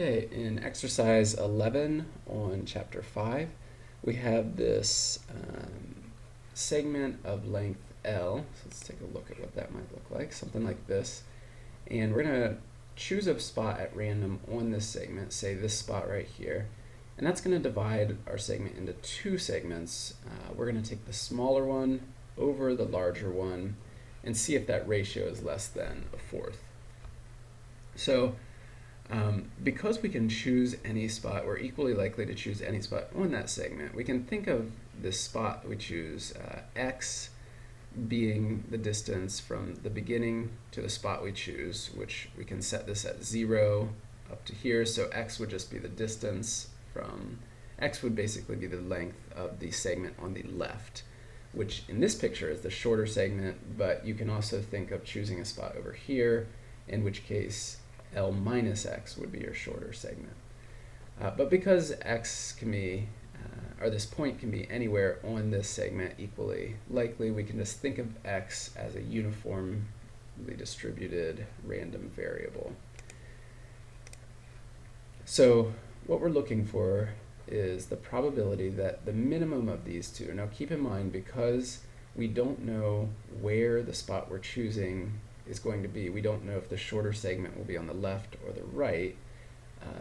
Okay, in exercise 11 on chapter 5, we have this segment of length L. So let's take a look at what that might look like, something like this. And we're going to choose a spot at random on this segment, say this spot right here. And that's going to divide our segment into two segments. We're going to take the smaller one over the larger one and see if that ratio is less than a fourth. So because we can choose any spot, we're equally likely to choose any spot on that segment. We can think of this spot we choose, x being the distance from the beginning to the spot we choose, which we can set this at 0 up to here. So x would just be the distance from, x would basically be the length of the segment on the left, which in this picture is the shorter segment, but you can also think of choosing a spot over here, in which case L minus x would be your shorter segment. But because x can be, or this point can be anywhere on this segment equally likely, we can just think of x as a uniformly distributed random variable. So what we're looking for is the probability that the minimum of these two, now keep in mind, because we don't know where the spot we're choosing is going to be. We don't know if the shorter segment will be on the left or the right.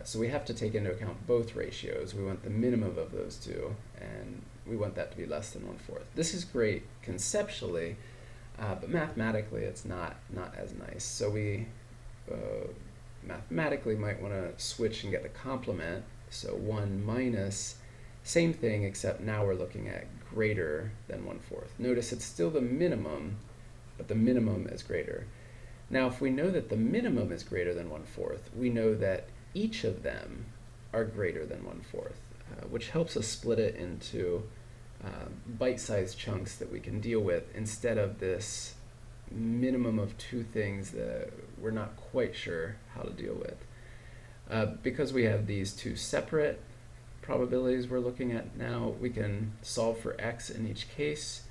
So we have to take into account both ratios. We want the minimum of those two, and we want that to be less than 1/4. This is great conceptually, but mathematically it's not as nice. So we mathematically might want to switch and get the complement. So 1 minus, same thing, except now we're looking at greater than 1/4. Notice it's still the minimum, but the minimum is greater. Now, if we know that the minimum is greater than 1/4, we know that each of them are greater than 1/4, which helps us split it into bite-sized chunks that we can deal with instead of this minimum of two things that we're not quite sure how to deal with. Because we have these two separate probabilities we're looking at now, we can solve for x in each case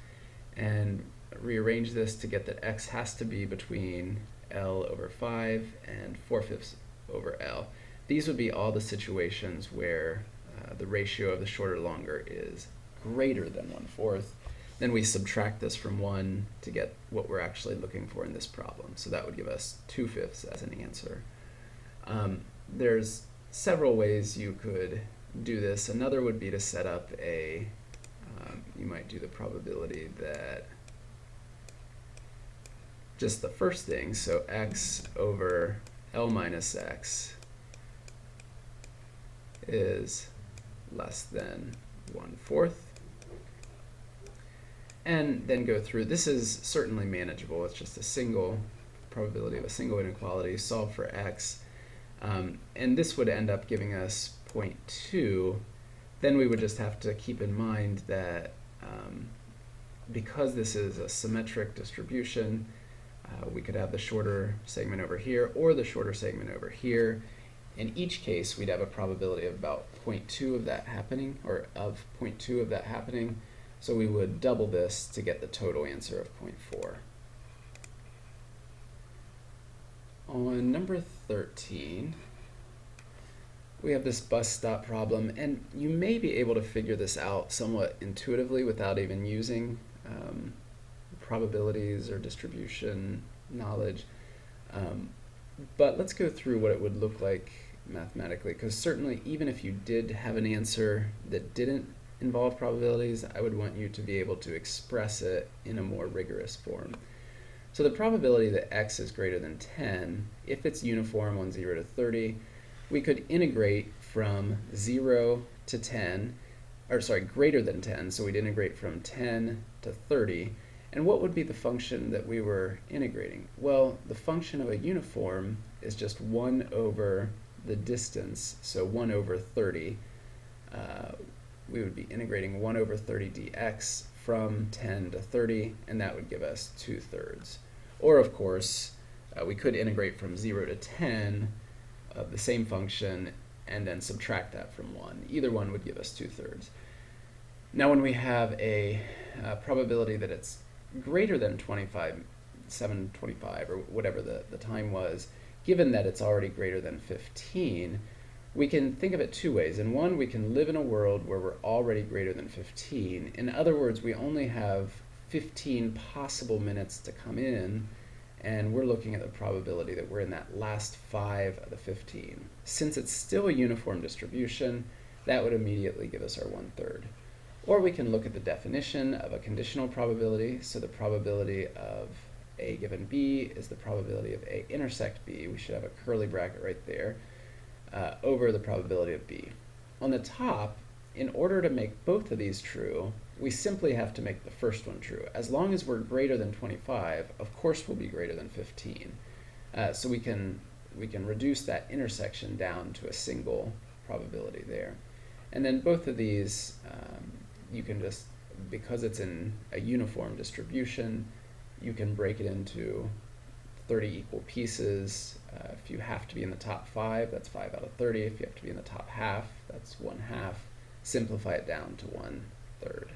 and rearrange this to get that x has to be between L over 5 and 4/5 over L. These would be all the situations where the ratio of the shorter longer is greater than 1/4. Then we subtract this from 1 to get what we're actually looking for in this problem. So that would give us 2/5 as an answer. There's several ways you could do this. Another would be to set up a, you might do the probability that just the first thing, so x over L minus x is less than 1/4. And then go through, this is certainly manageable, it's just a single probability of a single inequality, solve for x, and this would end up giving us 0.2. Then we would just have to keep in mind that because this is a symmetric distribution, we could have the shorter segment over here or the shorter segment over here. In each case, we'd have a probability of about 0.2 of that happening, or of 0.2 of that happening. So we would double this to get the total answer of 0.4. On number 13, we have this bus stop problem, and you may be able to figure this out somewhat intuitively without even using probabilities or distribution knowledge. But let's go through what it would look like mathematically, because certainly even if you did have an answer that didn't involve probabilities, I would want you to be able to express it in a more rigorous form. So the probability that x is greater than 10, if it's uniform on 0 to 30, we could integrate from 0 to 10, or sorry, greater than 10, so we'd integrate from 10 to 30. And what would be the function that we were integrating? Well, the function of a uniform is just 1 over the distance, so 1 over 30. We would be integrating 1 over 30 dx from 10 to 30, and that would give us 2/3. Or, of course, we could integrate from 0 to 10 of the same function and then subtract that from 1. Either one would give us 2/3. Now, when we have a probability that it's greater than 725, or whatever the time was, given that it's already greater than 15, We can think of it two ways. In one, we can live in a world where we're already greater than 15. In other words, we only have 15 possible minutes to come in, and we're looking at the probability that we're in that last 5 of the 15. Since it's still a uniform distribution, that would immediately give us our 1/3. Or we can look at the definition of a conditional probability. So the probability of A given B is the probability of A intersect B. We should have a curly bracket right there. Over the probability of B. On the top, in order to make both of these true, we simply have to make the first one true. As long as we're greater than 25, of course we'll be greater than 15. So we can reduce that intersection down to a single probability there. And then both of these, you can just, because it's in a uniform distribution, you can break it into 30 equal pieces. If you have to be in the top 5, that's 5 out of 30. If you have to be in the top half, that's 1/2. Simplify it down to 1/3.